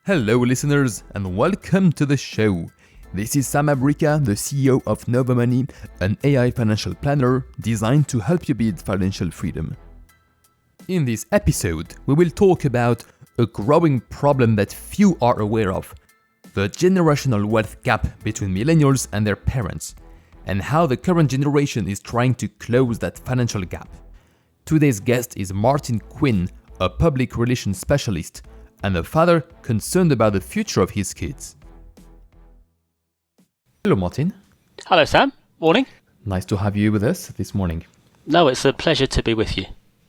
Hello listeners and welcome to the show. This is Sam Abrika, the CEO of Nova Money, an AI financial planner designed to help you build financial freedom. In this episode, we will talk about a growing problem that few are aware of, the generational wealth gap between millennials and their parents, and how the current generation is trying to close that financial gap. Today's guest is Martin Quinn, a public relations specialist and a father concerned about the future of his kids. Hello, Martin. Hello, Sam. Morning. Nice to have you with us this morning. No, it's a pleasure to be with you.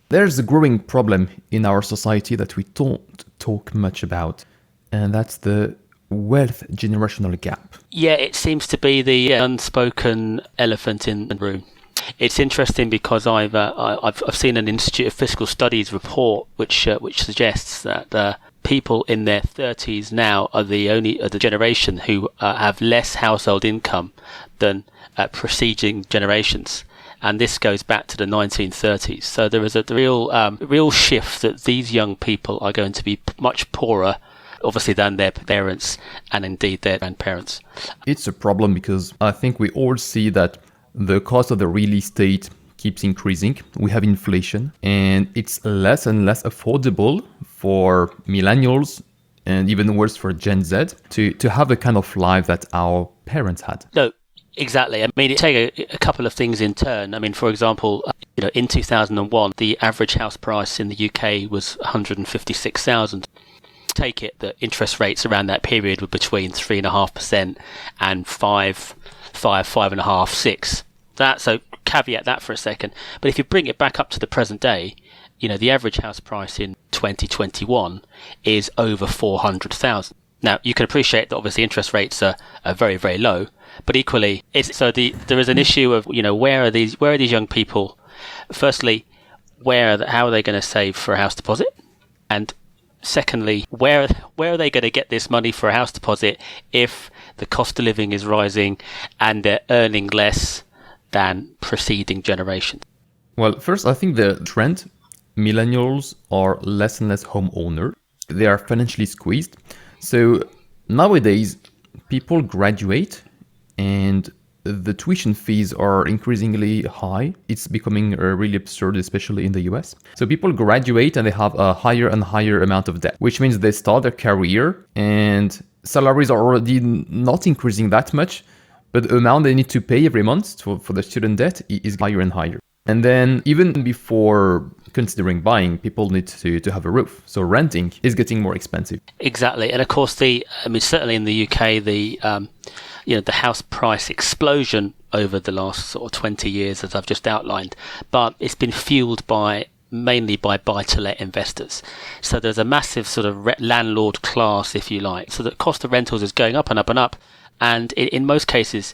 There's a growing problem in our society that we don't talk much about, and that's the wealth generational gap. Yeah, it seems to be the unspoken elephant in the room. It's interesting because I've seen an Institute of Fiscal Studies report which suggests that people in their 30s now are the generation who have less household income than preceding generations, and this goes back to the 1930s. So there is a real shift that these young people are going to be much poorer, obviously, than their parents and indeed their grandparents. It's a problem because I think we all see that the cost of the real estate keeps increasing. We have inflation, and it's less and less affordable for millennials and even worse for Gen Z to have the kind of life that our parents had. No, exactly. I mean, take a couple of things in turn. I mean, for example, in 2001, the average house price in the UK was 156,000. Take it that interest rates around that period were between 3.5% and 5.5, 6. So caveat that for a second. But if you bring it back up to the present day, the average house price in 2021 is over 400,000. Now, you can appreciate that obviously interest rates are very, very low, but equally, there is an issue of, where are these young people? Firstly, how are they going to save for a house deposit? And secondly, where are they going to get this money for a house deposit if the cost of living is rising and they're earning less than preceding generations? Well, first, I think the trend, millennials are less and less homeowners. They are financially squeezed. So nowadays, people graduate and the tuition fees are increasingly high. It's becoming really absurd, especially in the US. So people graduate and they have a higher and higher amount of debt, which means they start their career and salaries are already not increasing that much, but the amount they need to pay every month for the student debt is higher and higher. And then even before considering buying, people need to have a roof. So renting is getting more expensive. Exactly. And of course, certainly in the UK, the house price explosion over the last sort of 20 years, as I've just outlined, but it's been fueled mainly by buy-to-let investors. So there's a massive sort of landlord class, if you like. So the cost of rentals is going up and up and up. And in most cases,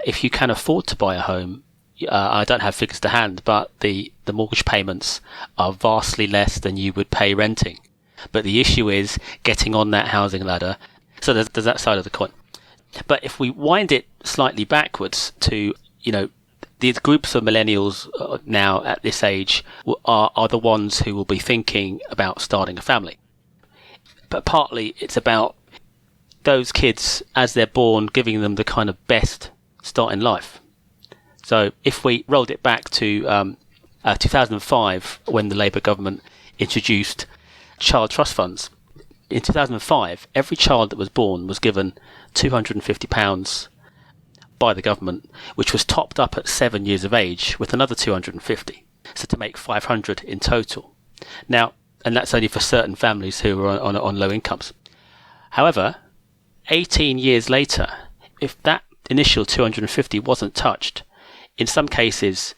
if you can afford to buy a home, I don't have figures to hand, but the mortgage payments are vastly less than you would pay renting. But the issue is getting on that housing ladder. So there's that side of the coin. But if we wind it slightly backwards to, these groups of millennials now at this age are the ones who will be thinking about starting a family. But partly it's about those kids, as they're born, giving them the kind of best start in life. So if we rolled it back to 2005, when the Labour government introduced child trust funds, in 2005, every child that was born was given £250 by the government, which was topped up at 7 years of age with another 250, so to make 500 in total. Now, and that's only for certain families who are on low incomes. However, 18 years later, if that initial 250 wasn't touched, in some cases,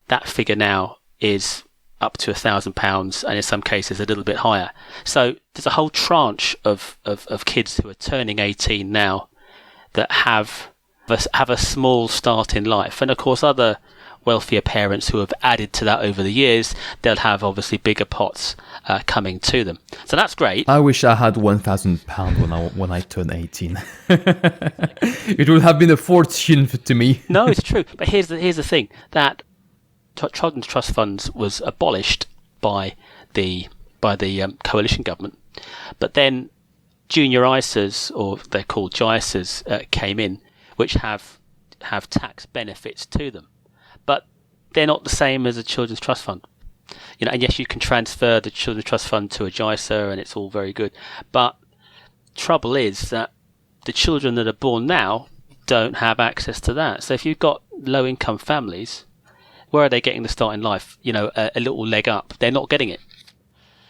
that figure now is up to £1,000, and in some cases a little bit higher. So there's a whole tranche of kids who are turning 18 now that have a small start in life. And of course, other wealthier parents who have added to that over the years, they'll have obviously bigger pots coming to them. So that's great. I wish I had £1,000 when I turned 18. It would have been a fortune to me. No, it's true. But here's the thing, that children's trust funds was abolished by the coalition government, but then junior ISAs, or they're called JISAs, came in, which have tax benefits to them, but they're not the same as a children's trust fund. And yes, you can transfer the children's trust fund to a JISA, and it's all very good. But trouble is that the children that are born now don't have access to that. So if you've got low-income families, where are they getting the start in life? A little leg up. They're not getting it.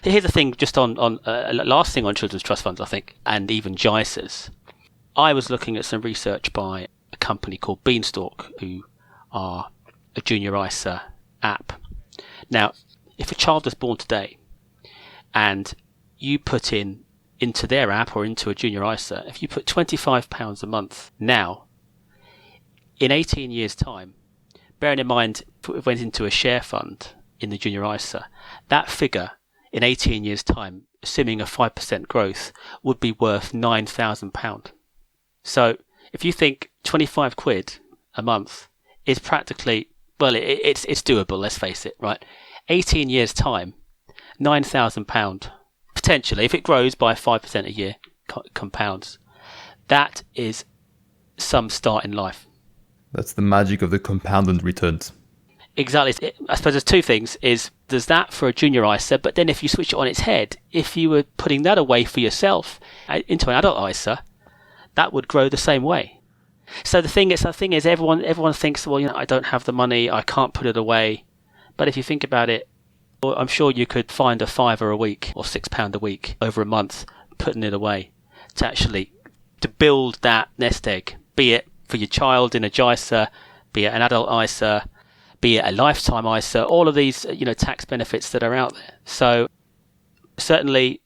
Here's the thing, just on last thing on children's trust funds, I think, and even JISAs. I was looking at some research by a company called Beanstalk, who are a junior ISA app. Now, if a child is born today and you put into their app or into a junior ISA, if you put £25 a month now, in 18 years' time, bearing in mind if it went into a share fund in the junior ISA, that figure in 18 years' time, assuming a 5% growth, would be worth £9,000. So if you think 25 quid a month is practically, well, it's doable, let's face it, right? 18 years' time, £9,000, potentially, if it grows by 5% a year, compounds, that is some start in life. That's the magic of the compounded returns. Exactly. I suppose there's two things. There's that for a junior ISA, but then if you switch it on its head, if you were putting that away for yourself into an adult ISA, that would grow the same way. So the thing is, everyone thinks, well, I don't have the money, I can't put it away. But if you think about it, I'm sure you could find a £5 a week or £6 a week over a month, putting it away to build that nest egg, be it for your child in a JISA, be it an adult ISA, be it a lifetime ISA, all of these, tax benefits that are out there. So certainly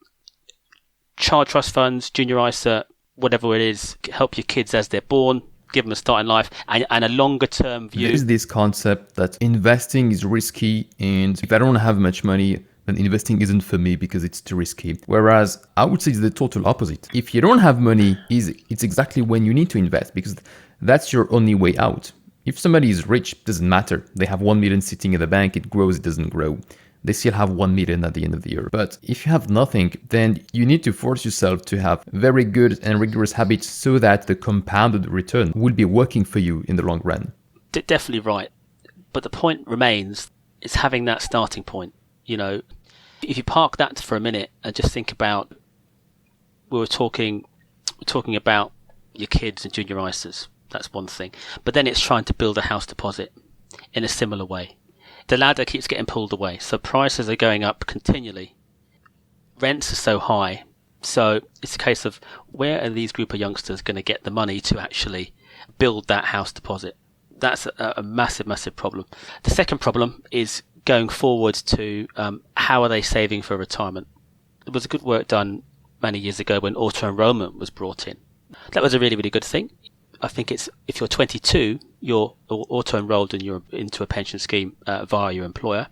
child trust funds, junior ISA, whatever it is, help your kids as they're born, give them a start in life, and a longer term view. There's this concept that investing is risky, and if I don't have much money, then investing isn't for me because it's too risky. Whereas I would say it's the total opposite. If you don't have money, it's exactly when you need to invest, because that's your only way out. If somebody is rich, it doesn't matter. They have 1 million sitting in the bank, it grows, it doesn't grow. They still have 1 million at the end of the year. But if you have nothing, then you need to force yourself to have very good and rigorous habits so that the compounded return will be working for you in the long run. Definitely right. But the point remains, is having that starting point. If you park that for a minute and just think about, we're talking about your kids and junior ISAs. That's one thing. But then it's trying to build a house deposit in a similar way. The ladder keeps getting pulled away, so prices are going up continually. Rents are so high, so it's a case of, where are these group of youngsters going to get the money to actually build that house deposit? That's a massive, massive problem. The second problem is going forward to how are they saving for retirement? There was a good work done many years ago when auto-enrollment was brought in. That was a really, really good thing. I think it's, if you're 22, you're auto-enrolled and you're into a pension scheme via your employer.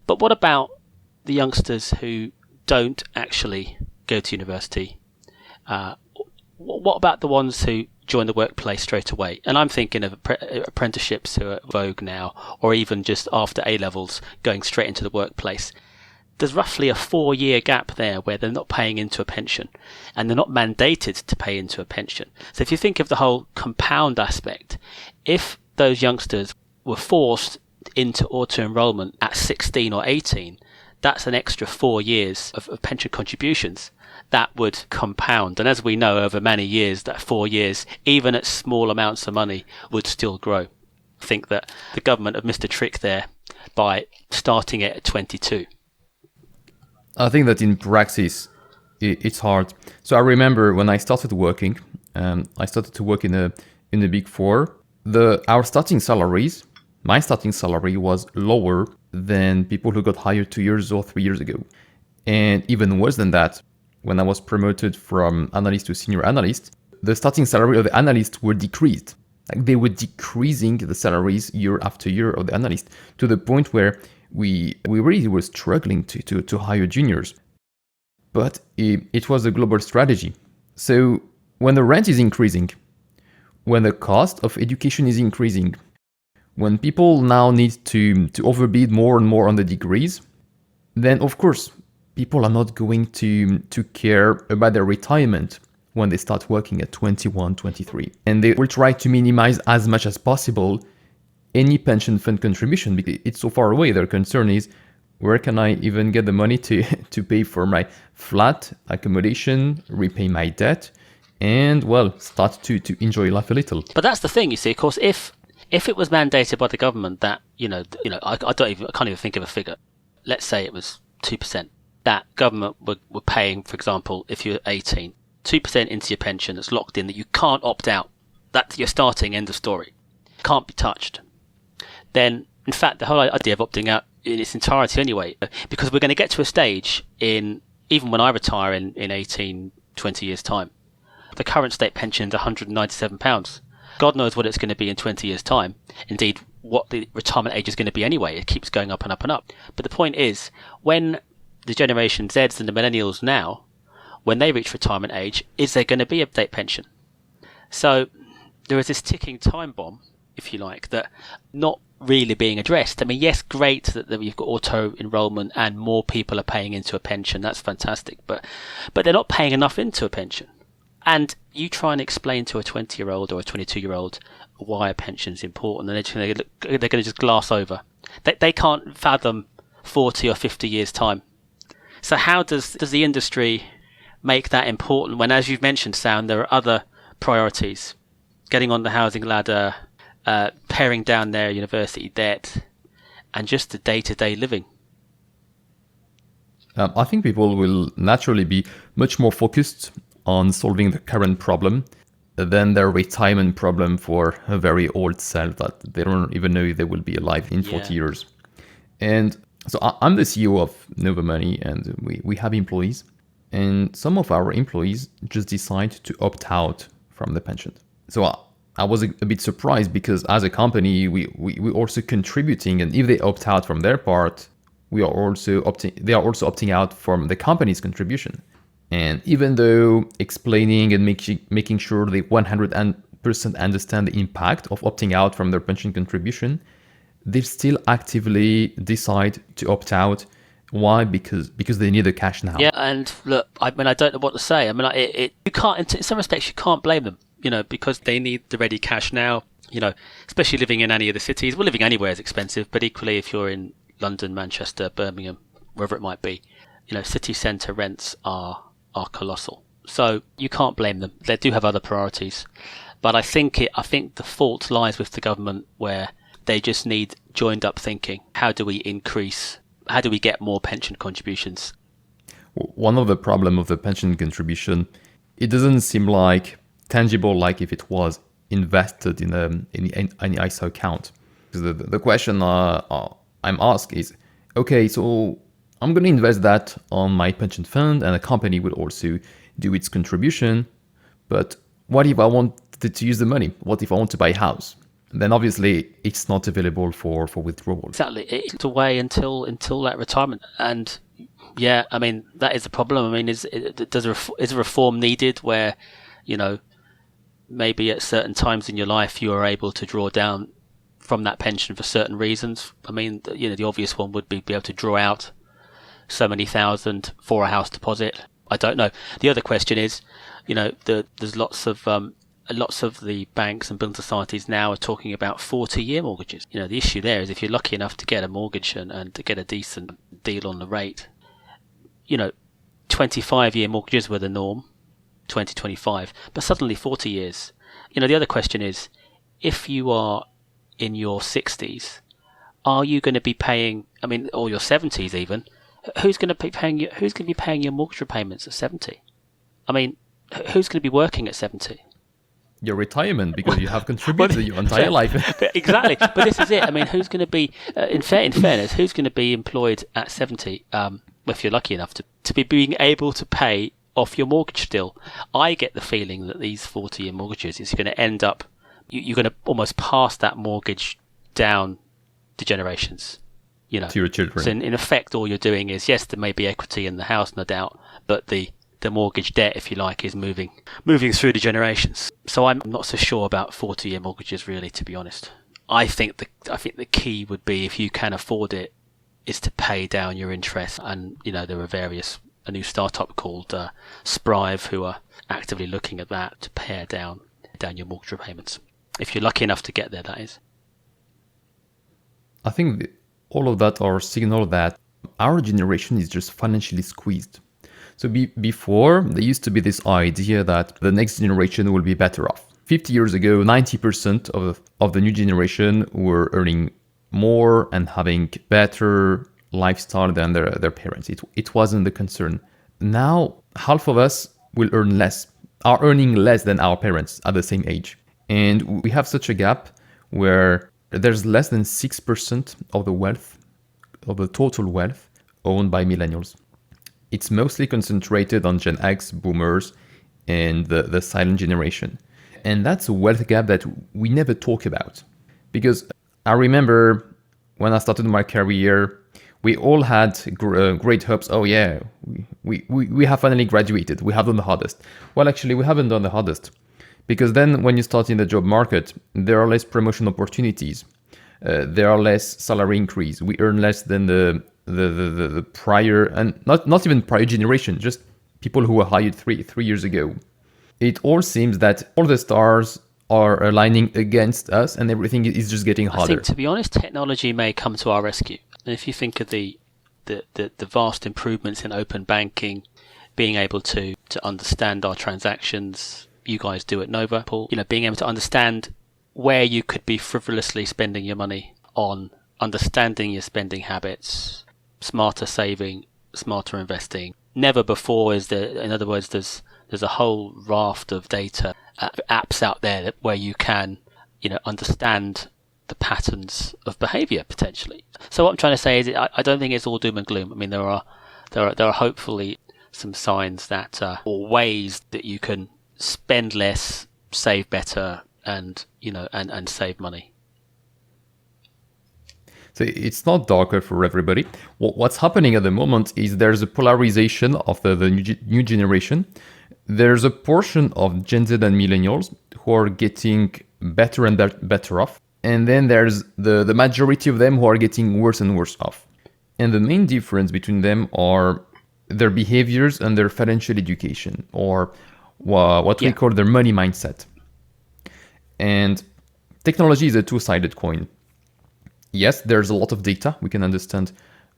But what about the youngsters who don't actually go to university? What about the ones who join the workplace straight away? And I'm thinking of apprenticeships who are vogue now, or even just after A-levels going straight into the workplace. There's roughly a 4-year gap there where they're not paying into a pension, and they're not mandated to pay into a pension. So if you think of the whole compound aspect, if those youngsters were forced into auto-enrollment at 16 or 18, that's an extra 4 years of pension contributions. That would compound. And as we know, over many years, that 4 years, even at small amounts of money, would still grow. I think that the government have missed a trick there by starting it at 22. I think that in practice, it's hard. So I remember when I started working, I started to work in the Big Four. Our starting salaries, my starting salary was lower than people who got hired 2 years or 3 years ago. And even worse than that, when I was promoted from analyst to senior analyst, the starting salary of the analyst were decreased. Like, they were decreasing the salaries year after year of the analyst, to the point where we really were struggling to hire juniors. But it was a global strategy. So when the rent is increasing, when the cost of education is increasing, when people now need to overbid more and more on the degrees, then of course people are not going to care about their retirement when they start working at 21, 23. And they will try to minimize as much as possible any pension fund contribution because it's so far away. Their concern is, where can I even get the money to pay for my flat accommodation, repay my debt, and, well, start to enjoy life a little. But that's the thing, you see, of course, if it was mandated by the government that, I can't even think of a figure. Let's say it was 2%. That government were paying, for example, if you're 18, 2% into your pension that's locked in, that you can't opt out. That's your starting, end of story. Can't be touched. Then, in fact, the whole idea of opting out in its entirety anyway, because we're going to get to a stage even when I retire in 18, 20 years' time, the current state pension is £197. God knows what it's going to be in 20 years' time. Indeed, what the retirement age is going to be anyway. It keeps going up and up and up. But the point is, when the Generation Zs and the millennials now, when they reach retirement age, is there going to be a state pension? So there is this ticking time bomb, if you like, that not really being addressed. I mean, yes, great that you've got auto enrollment and more people are paying into a pension. That's fantastic. But they're not paying enough into a pension. And you try and explain to a 20-year-old or a 22-year-old why a pension is important, and they're going to just glass over. They can't fathom 40 or 50 years' time. So how does the industry make that important when, as you've mentioned, Sam, there are other priorities? Getting on the housing ladder, paring down their university debt, and just the day-to-day living. I think people will naturally be much more focused on solving the current problem than their retirement problem for a very old self that they don't even know if they will be alive in 40 years. And so I'm the CEO of Nova Money, and we have employees. And some of our employees just decide to opt out from the pension. So I was a bit surprised because as a company, we're also contributing. And if they opt out from their part, they are also opting out from the company's contribution. And even though explaining and making sure they 100% understand the impact of opting out from their pension contribution, they still actively decide to opt out. Why? Because they need the cash now. Yeah, and look, I mean, I don't know what to say. I mean, you can't, in some respects, you can't blame them, because they need the ready cash now, especially living in any of the cities. Well, living anywhere is expensive, but equally if you're in London, Manchester, Birmingham, wherever it might be, city centre rents are colossal. So you can't blame them. They do have other priorities. But I think the fault lies with the government, where they just need joined up thinking. How do we get more pension contributions? One of the problems of the pension contribution, it doesn't seem like tangible, like if it was invested in an ISA account. Because the question I'm asked is, okay, so I'm going to invest that on my pension fund, and a company will also do its contribution. But what if I wanted to use the money? What if I want to buy a house? Then obviously it's not available for withdrawal. Exactly. It's away until that retirement. And yeah, I mean, that is a problem. I mean, is a reform needed where, maybe at certain times in your life you are able to draw down from that pension for certain reasons? I mean, the obvious one would be able to draw out so many thousand for a house deposit. I don't know. The other question is, there's lots of the banks and building societies now are talking about 40-year mortgages. The issue there is if you're lucky enough to get a mortgage and to get a decent deal on the rate, 25-year mortgages were the norm, 2025, but suddenly 40 years. The other question is, if you are in your 60s, are you going to be paying, or your 70s even, who's going to be paying your mortgage repayments at 70? I mean, who's going to be working at 70? Your retirement, because you have contributed your entire life. Exactly. But this is it. I mean, who's going to be, in fairness, who's going to be employed at 70, if you're lucky enough to be being able to pay off your mortgage still? I get the feeling that these 40-year mortgages is going to end up, you're going to almost pass that mortgage down the generations. To your children. So in effect, all you're doing is, yes, there may be equity in the house, no doubt, but the mortgage debt, if you like, is moving through the generations. So I'm not so sure about 40-year mortgages, really, to be honest. I think the key would be, if you can afford it, is to pay down your interest. And, there are a new startup called Sprive who are actively looking at that to pare down your mortgage repayments. If you're lucky enough to get there, that is. I think all of that are signal that our generation is just financially squeezed. So before, there used to be this idea that the next generation will be better off. 50 years ago, 90% of the new generation were earning more and having better lifestyle than their parents. It wasn't the concern. Now, half of us will are earning less than our parents at the same age. And we have such a gap where there's less than 6% of the total wealth owned by millennials. It's mostly concentrated on Gen X, boomers, and the silent generation. And that's a wealth gap that we never talk about. Because I remember when I started my career, we all had great hopes. Oh yeah, we have finally graduated. We have done the hardest. Well, actually, we haven't done the hardest. Because then when you start in the job market, there are less promotion opportunities. There are less salary increase. We earn less than the prior, and not even prior generation, just people who were hired three years ago. It all seems that all the stars are aligning against us and everything is just getting harder. I think, to be honest, technology may come to our rescue. And if you think of the vast improvements in open banking, being able to understand our transactions, you guys do at Nova, Paul, being able to understand where you could be frivolously spending your money on, understanding your spending habits, smarter saving, smarter investing. Never before is there, in other words, there's a whole raft of data, apps out there where you can, understand the patterns of behavior potentially. So what I'm trying to say is I don't think it's all doom and gloom. I mean, there are hopefully some signs that, or ways that you can spend less, save better, and save money. So it's not darker for everybody. What's happening at the moment is there's a polarization of the new generation. There's a portion of Gen Z and millennials who are getting better and better off. And then there's the majority of them who are getting worse and worse off. And the main difference between them are their behaviors and their financial education, or what we call their money mindset. And technology is a two-sided coin. Yes, there's a lot of data. We can understand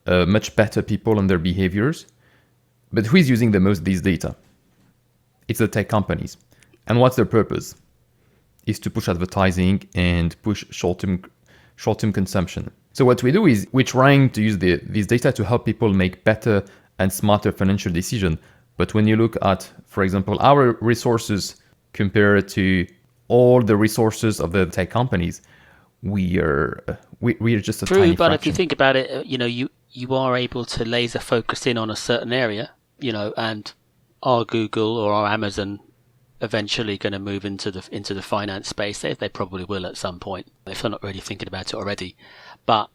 much better people and their behaviors. But who is using the most of these data? It's the tech companies. And what's their purpose? Is to push advertising and push short-term consumption. So what we do is we're trying to use these data to help people make better and smarter financial decisions. But when you look at, for example, our resources compared to all the resources of the tech companies, we're just a tiny fraction. But if you think about it, you are able to laser focus in on a certain area, and our Google or our Amazon eventually going to move into the finance space. They probably will at some point, if they're not really thinking about it already. But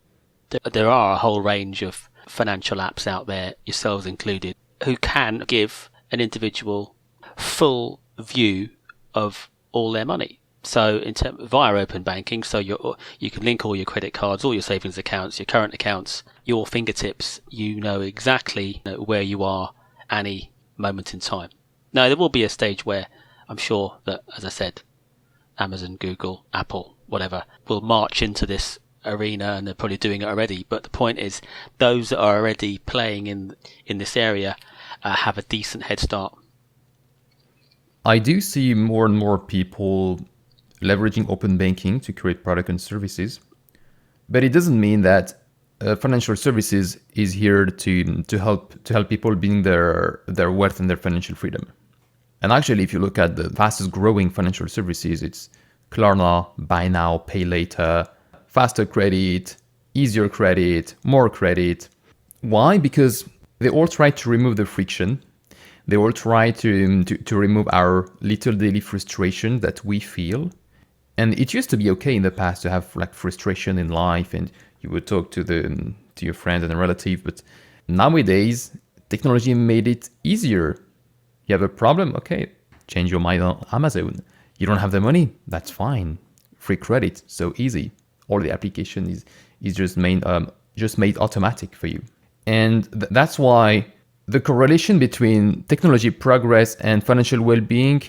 there are a whole range of financial apps out there, yourselves included, who can give an individual full view of all their money. So via open banking, so you can link all your credit cards, all your savings accounts, your current accounts, your fingertips. You know exactly where you are any moment in time. Now, there will be a stage where I'm sure that, as I said, Amazon, Google, Apple, whatever, will march into this arena, and they're probably doing it already. But the point is, those that are already playing in this area have a decent head start. I do see more and more people leveraging open banking to create products and services, but it doesn't mean that financial services is here to help people build their wealth and their financial freedom. And actually, if you look at the fastest growing financial services, it's Klarna, buy now, pay later, faster credit, easier credit, more credit. Why? Because they all try to remove the friction. They all try to remove our little daily frustration that we feel. And it used to be okay in the past to have like frustration in life, and you would talk to your friends and relatives. But nowadays, technology made it easier. You have a problem? Okay, change your mind on Amazon. You don't have the money? That's fine. Free credit, so easy. All the application is just made just made automatic for you. And that's why the correlation between technology progress and financial well-being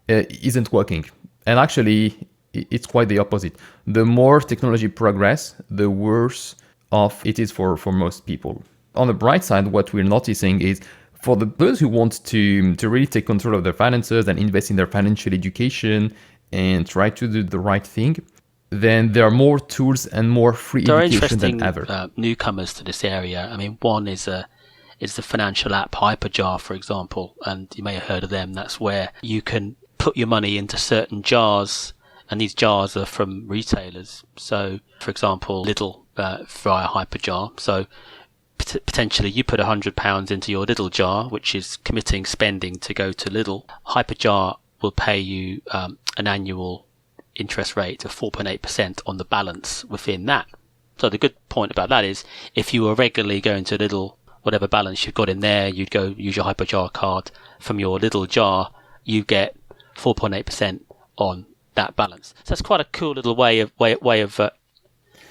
isn't working. And actually, it's quite the opposite. The more technology progress, the worse off it is for most people. On the bright side, what we're noticing is for those who want to really take control of their finances and invest in their financial education and try to do the right thing, then there are more tools and more free There are education than interesting ever. newcomers to this area. I mean, one is the financial app Hyperjar, for example, and you may have heard of them. That's where you can put your money into certain jars, and these jars are from retailers. So, for example, Lidl via Hyperjar. So potentially you put £100 into your Lidl jar, which is committing spending to go to Lidl. Hyperjar will pay you an annual interest rate of 4.8% on the balance within that. So the good point about that is if you were regularly going to Lidl, whatever balance you've got in there, you'd go use your Hyperjar card from your Lidl jar, you get 4.8% on that balance. So that's quite a cool little way of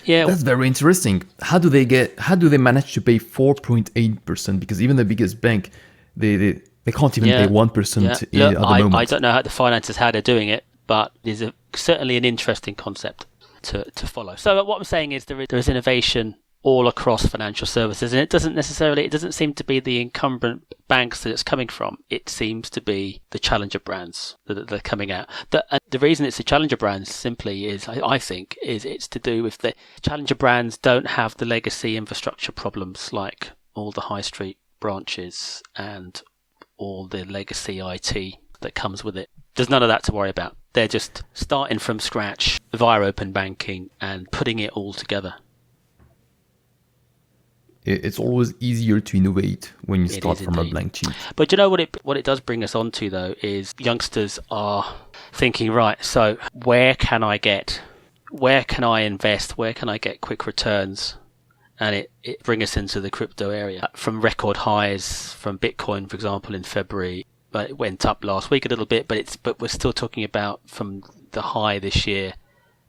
yeah. That's very interesting. How do they manage to pay 4.8%? Because even the biggest bank, they can't even pay 1% at the moment. I don't know how the finances, how they're doing it, but it's certainly an interesting concept to follow. So what I'm saying is there is innovation all across financial services, and it doesn't seem to be the incumbent banks that it's coming from. It seems to be the challenger brands that are coming out. The reason it's the challenger brands simply is, I think, it's to do with the challenger brands don't have the legacy infrastructure problems like all the high street branches and all the legacy IT that comes with it. There's none of that to worry about. They're just starting from scratch via open banking and putting it all together. It's always easier to innovate when you start from a blank sheet. But you know what it does bring us on to, though, is youngsters are thinking, right, so where can I invest? Where can I get quick returns? And it brings us into the crypto area. From record highs from Bitcoin, for example, in February, it went up last week a little bit, but we're still talking about from the high this year,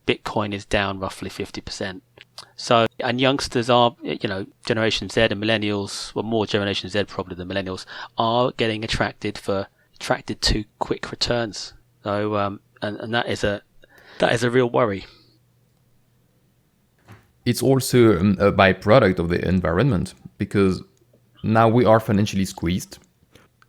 Bitcoin is down roughly 50%. So, and youngsters are, Generation Z and millennials, well, more Generation Z probably than millennials, are getting attracted to quick returns. So, and that is a real worry. It's also a byproduct of the environment, because now we are financially squeezed.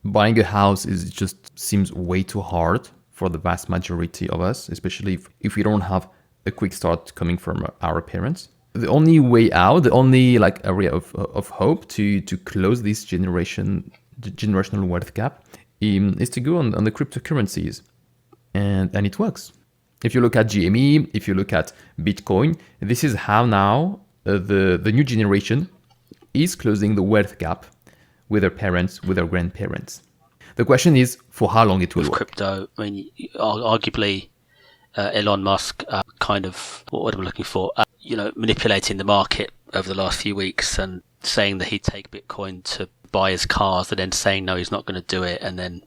Buying a house just seems way too hard for the vast majority of us, especially if we don't have a quick start coming from our parents. The only way out, the only area of hope to close this generational wealth gap is to go on the cryptocurrencies, and it works. If you look at GME, if you look at Bitcoin, this is how now the new generation is closing the wealth gap with their parents, with their grandparents. The question is for how long it will work. Crypto, I mean, arguably Elon Musk kind of, what am I looking for? Manipulating the market over the last few weeks and saying that he'd take Bitcoin to buy his cars and then saying no, he's not going to do it. And then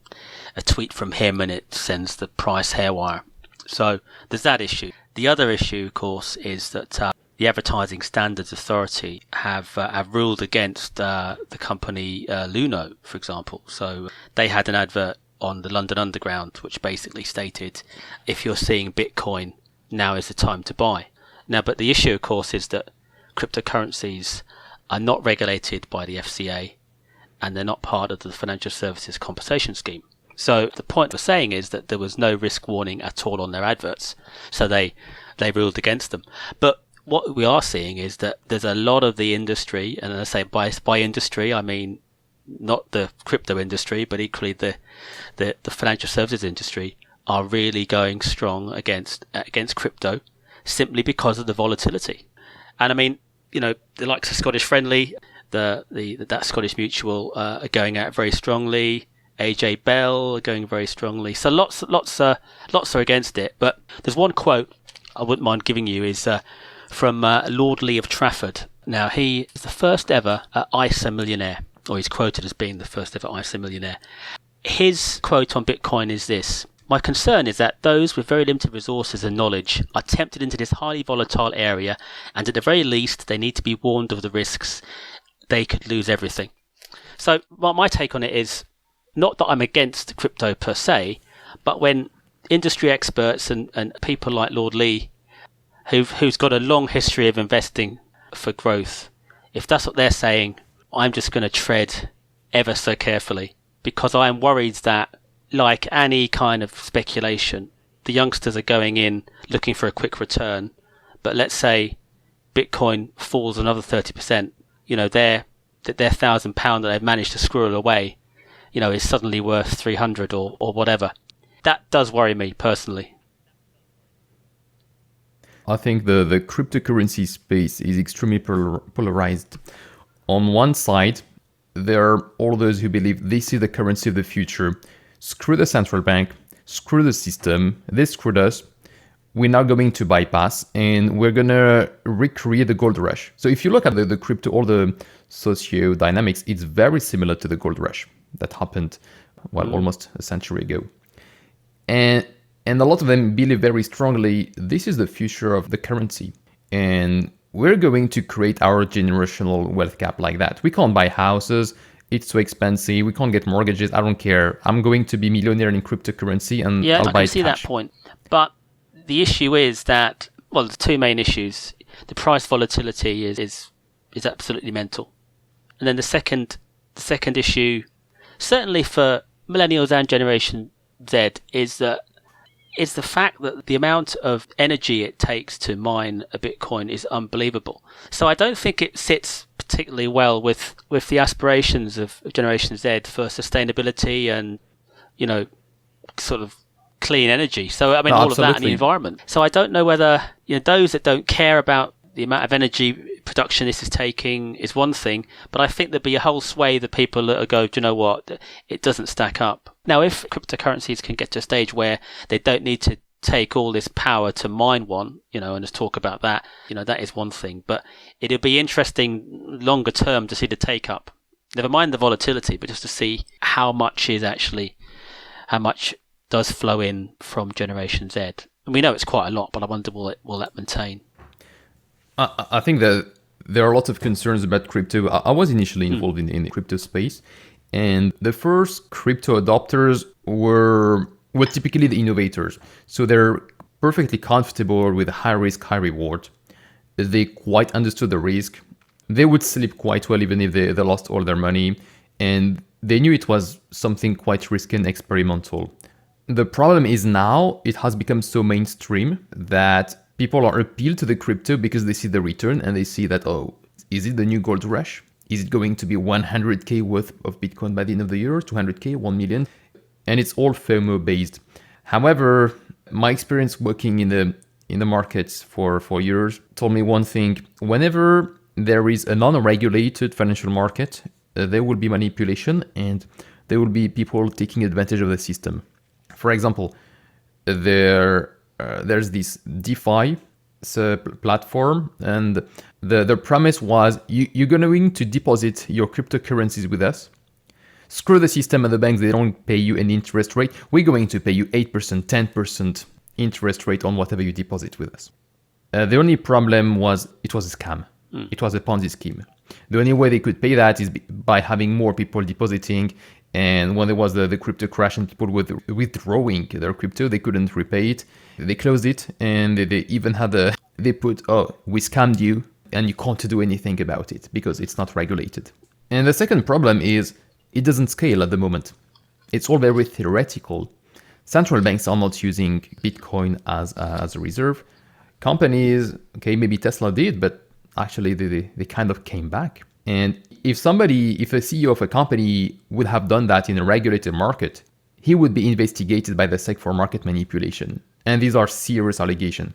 a tweet from him and it sends the price haywire. So there's that issue. The other issue, of course, is that the Advertising Standards Authority have ruled against the company Luno, for example. So they had an advert on the London Underground which basically stated, if you're seeing Bitcoin, now is the time to buy. Now, but the issue, of course, is that cryptocurrencies are not regulated by the FCA and they're not part of the Financial Services Compensation Scheme. So the point we're saying is that there was no risk warning at all on their adverts. So they ruled against them. But what we are seeing is that there's a lot of the industry, and I say by industry, I mean not the crypto industry, but equally the financial services industry, are really going strong against crypto simply because of the volatility. And I mean, the likes of Scottish Friendly, that Scottish Mutual are going out very strongly. AJ Bell are going very strongly. So lots are against it. But there's one quote I wouldn't mind giving you is from Lord Lee of Trafford. Now, he is the first ever ISA millionaire, or he's quoted as being the first ever ISA millionaire. His quote on Bitcoin is this: My concern is that those with very limited resources and knowledge are tempted into this highly volatile area, and at the very least, they need to be warned of the risks. They could lose everything. So my take on it is not that I'm against crypto per se, but when industry experts and people like Lord Lee, who's got a long history of investing for growth, if that's what they're saying, I'm just going to tread ever so carefully, because I am worried that, like any kind of speculation, the youngsters are going in looking for a quick return. But let's say Bitcoin falls another 30%, their £1,000 that they've managed to squirrel away, is suddenly worth 300 or whatever. That does worry me personally. I think the cryptocurrency space is extremely polarized. On one side, there are all those who believe this is the currency of the future. Screw the central bank, screw the system, they screwed us. We're now going to bypass and we're going to recreate the gold rush. So if you look at the crypto, all the socio-dynamics, it's very similar to the gold rush that happened, almost a century ago. And a lot of them believe very strongly this is the future of the currency. And we're going to create our generational wealth gap like that. We can't buy houses. It's too expensive. We can't get mortgages. I don't care. I'm going to be millionaire in cryptocurrency and I'll buy cash. I can see that point. But the issue is that, there's two main issues. The price volatility is absolutely mental. And then the second issue, certainly for millennials and Generation Z, is the fact that the amount of energy it takes to mine a Bitcoin is unbelievable. So I don't think it sits particularly well with the aspirations of Generation Z for sustainability and, sort of clean energy. So, all of that in the environment. So I don't know whether, those that don't care about the amount of energy production this is taking is one thing, but I think there'd be a whole swathe of people that go, do you know what, it doesn't stack up. Now, if cryptocurrencies can get to a stage where they don't need to take all this power to mine one, and just talk about that, that is one thing. But it'll be interesting longer term to see the take up. Never mind the volatility, but just to see how much does flow in from Generation Z. And we know it's quite a lot, but I wonder will that maintain? I think that there are lots of concerns about crypto. I was initially involved in the crypto space, and the first crypto adopters were typically the innovators. So they're perfectly comfortable with high risk, high reward. They quite understood the risk. They would sleep quite well even if they lost all their money. And they knew it was something quite risky and experimental. The problem is now it has become so mainstream that people are appealed to the crypto because they see the return and they see that, is it the new gold rush? Is it going to be 100K worth of Bitcoin by the end of the year, 200K, 1 million? And it's all FOMO based. However, my experience working in the markets for years told me one thing. Whenever there is a non-regulated financial market, there will be manipulation and there will be people taking advantage of the system. For example, there's this DeFi platform, and the premise was you're going to deposit your cryptocurrencies with us. Screw the system and the banks, they don't pay you an interest rate. We're going to pay you 8%, 10% interest rate on whatever you deposit with us. The only problem was it was a scam. It was a Ponzi scheme. The only way they could pay that is by having more people depositing. And when there was the crypto crash and people were withdrawing their crypto, they couldn't repay it. They closed it, and they even had they put, we scammed you and you can't do anything about it because it's not regulated. And the second problem is it doesn't scale at the moment. It's all very theoretical. Central banks are not using Bitcoin as a reserve. Companies, okay, maybe Tesla did, but actually they kind of came back. And if a CEO of a company would have done that in a regulated market, he would be investigated by the SEC for market manipulation. And these are serious allegations.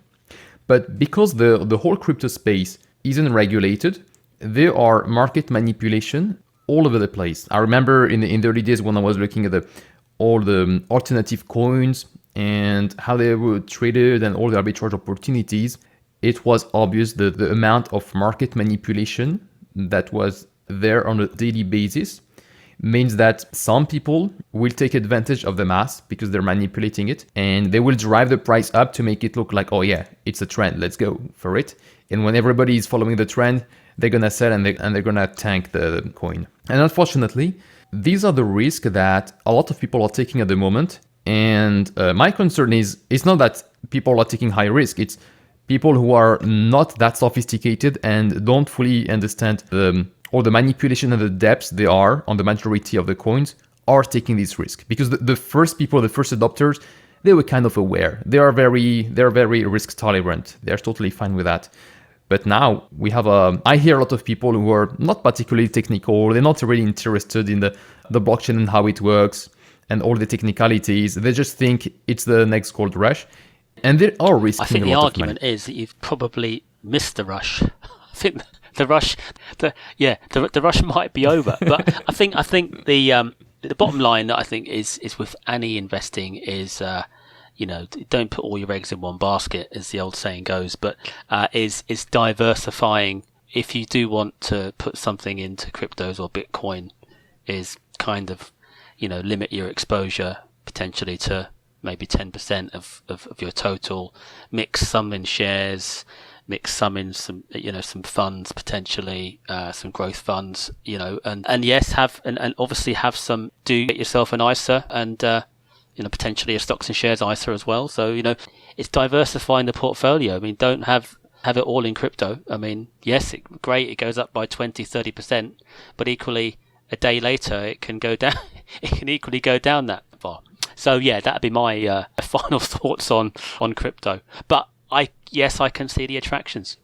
But because the whole crypto space isn't regulated, there are market manipulation all over the place. I remember in the early days when I was looking at all the alternative coins and how they were traded and all the arbitrage opportunities, it was obvious that the amount of market manipulation that was there on a daily basis means that some people will take advantage of the mass because they're manipulating it, and they will drive the price up to make it look like, oh yeah, it's a trend, let's go for it. And when everybody is following the trend, they're gonna sell and they're gonna tank the coin. And unfortunately, these are the risks that a lot of people are taking at the moment. And my concern is, it's not that people are taking high risk, it's people who are not that sophisticated and don't fully understand all the manipulation and the depths they are on the majority of the coins are taking this risk. Because the first people, the first adopters, they were kind of aware. They're very risk tolerant. They're totally fine with that. But now we have I hear a lot of people who are not particularly technical. They're not really interested in the blockchain and how it works and all the technicalities. They just think it's the next gold rush. And they are risking I think a the lot argument of money. is that you've probably missed the rush. I think the rush might be over. But I think the bottom line that I think is with any investing is don't put all your eggs in one basket, as the old saying goes, but is diversifying. If you do want to put something into cryptos or Bitcoin, is kind of limit your exposure potentially to maybe 10% of your total, mix some in shares, mix some in some funds, potentially some growth funds, and yes, obviously have some, do get yourself an ISA and potentially a stocks and shares ISA as well. So it's diversifying the portfolio. I mean, don't have it all in crypto. I mean, yes, great, it goes up by 20-30%, but equally a day later it can go down. It can equally go down that far. So yeah, that'd be my final thoughts on crypto. But I can see the attractions.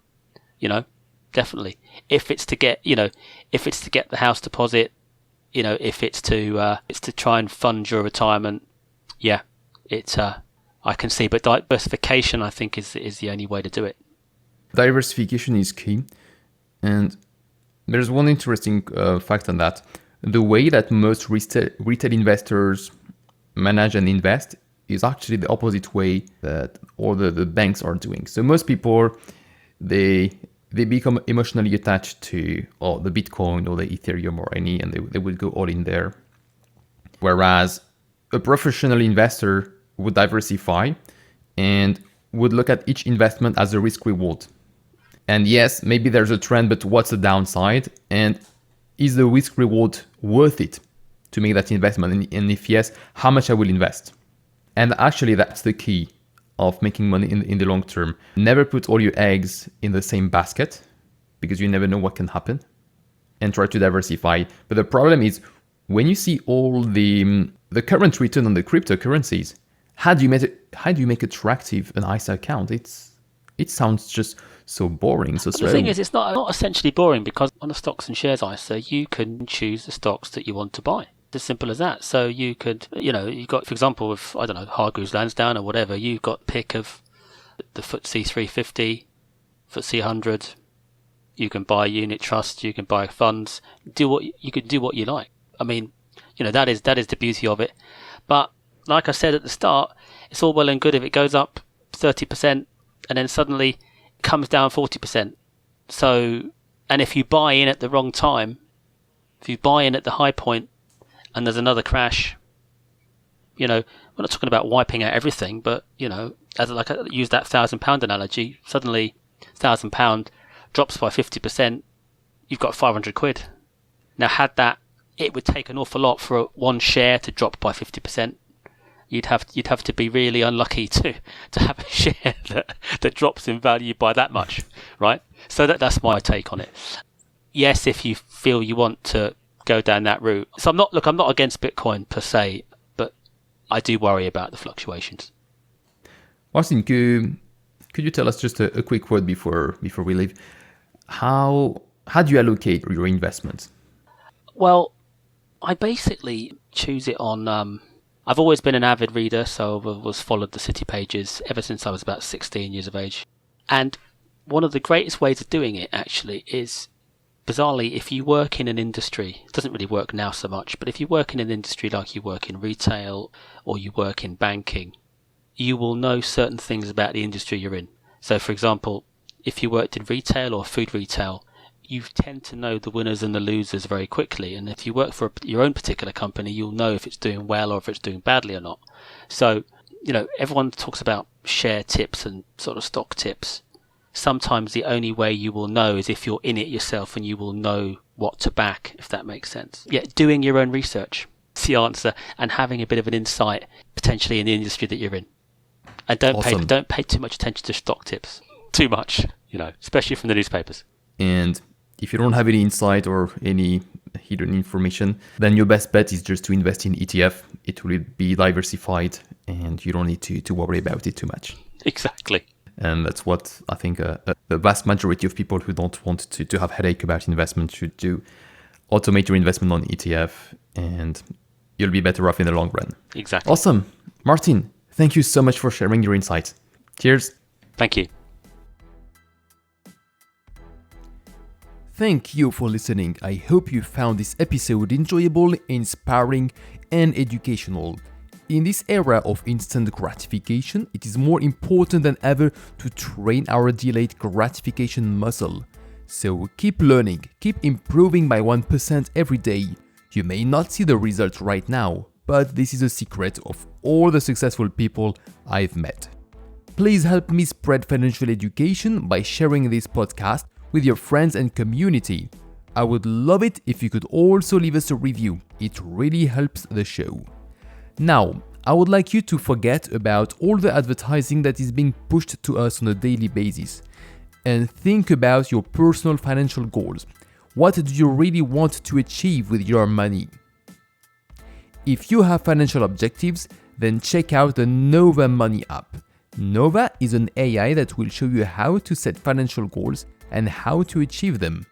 Definitely. If it's to get the house deposit, if it's to try and fund your retirement, yeah, I can see. But diversification, I think, is the only way to do it. Diversification is key, and there's one interesting fact on that. The way that most retail investors manage and invest is actually the opposite way that all the banks are doing. So most people, they become emotionally attached to the Bitcoin or the Ethereum or any, and they would go all in there. Whereas a professional investor would diversify and would look at each investment as a risk reward. And yes, maybe there's a trend, but what's the downside? And is the risk reward worth it to make that investment? And if yes, how much I will invest? And actually, that's the key of making money in the long term. Never put all your eggs in the same basket, because you never know what can happen, and try to diversify. But the problem is, when you see all the current return on the cryptocurrencies, how do you make attractive an ISA account? It sounds just so boring, so slow. The thing is, it's not essentially boring, because on a stocks and shares ISA, you can choose the stocks that you want to buy. As simple as that. So you could, you've got, for example, if, I don't know, Hargreaves Lansdown or whatever, you've got pick of the FTSE 350, FTSE 100. You can buy unit trusts, you can buy funds, you can do what you like. I mean, that is the beauty of it. But like I said at the start, it's all well and good if it goes up 30% and then suddenly comes down 40%. So, and if you buy in at the wrong time, if you buy in at the high point and there's another crash, we're not talking about wiping out everything, but as like I use that £1,000 analogy, suddenly £1,000 drops by 50%, you've got 500 quid. Now, it would take an awful lot for one share to drop by 50%. You'd have to be really unlucky to have a share that drops in value by that much, right? So that's my take on it. Yes, if you feel you want to go down that route. So I'm not against Bitcoin per se, but I do worry about the fluctuations. Martin, could you tell us just a quick word before we leave? How do you allocate your investments? Well, I basically choose it on. I've always been an avid reader, so I've always followed the city pages ever since I was about 16 years of age. And one of the greatest ways of doing it actually is, bizarrely, if you work in an industry, it doesn't really work now so much, but if you work in an industry like you work in retail or you work in banking, you will know certain things about the industry you're in. So for example, if you worked in retail or food retail, you tend to know the winners and the losers very quickly. And if you work for your own particular company, you'll know if it's doing well or if it's doing badly or not. So, everyone talks about share tips and sort of stock tips. Sometimes the only way you will know is if you're in it yourself and you will know what to back, if that makes sense. Yeah, doing your own research is the answer, and having a bit of an insight potentially in the industry that you're in. And don't pay too much attention to stock tips. Too much, especially from the newspapers. And if you don't have any insight or any hidden information, then your best bet is just to invest in ETF. It will be diversified and you don't need to worry about it too much. Exactly. And that's what I think the vast majority of people who don't want to have headache about investment should do. Automate your investment on ETF and you'll be better off in the long run. Exactly. Awesome. Martin, thank you so much for sharing your insights. Cheers. Thank you. Thank you for listening. I hope you found this episode enjoyable, inspiring, and educational. In this era of instant gratification, it is more important than ever to train our delayed gratification muscle. So keep learning, keep improving by 1% every day. You may not see the results right now, but this is a secret of all the successful people I've met. Please help me spread financial education by sharing this podcast with your friends and community. I would love it if you could also leave us a review. It really helps the show. Now, I would like you to forget about all the advertising that is being pushed to us on a daily basis and think about your personal financial goals. What do you really want to achieve with your money? If you have financial objectives, then check out the Nova Money app. Nova is an AI that will show you how to set financial goals and how to achieve them.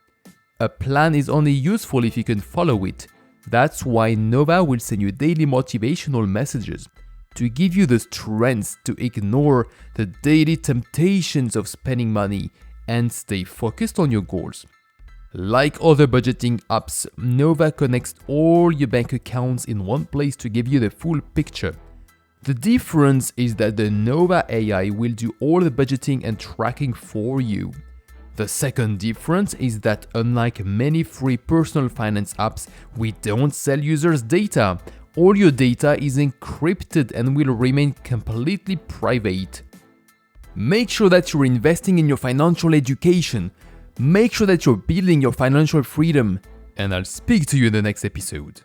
A plan is only useful if you can follow it. That's why Nova will send you daily motivational messages to give you the strength to ignore the daily temptations of spending money and stay focused on your goals. Like other budgeting apps, Nova connects all your bank accounts in one place to give you the full picture. The difference is that the Nova AI will do all the budgeting and tracking for you. The second difference is that unlike many free personal finance apps, we don't sell users' data. All your data is encrypted and will remain completely private. Make sure that you're investing in your financial education. Make sure that you're building your financial freedom. And I'll speak to you in the next episode.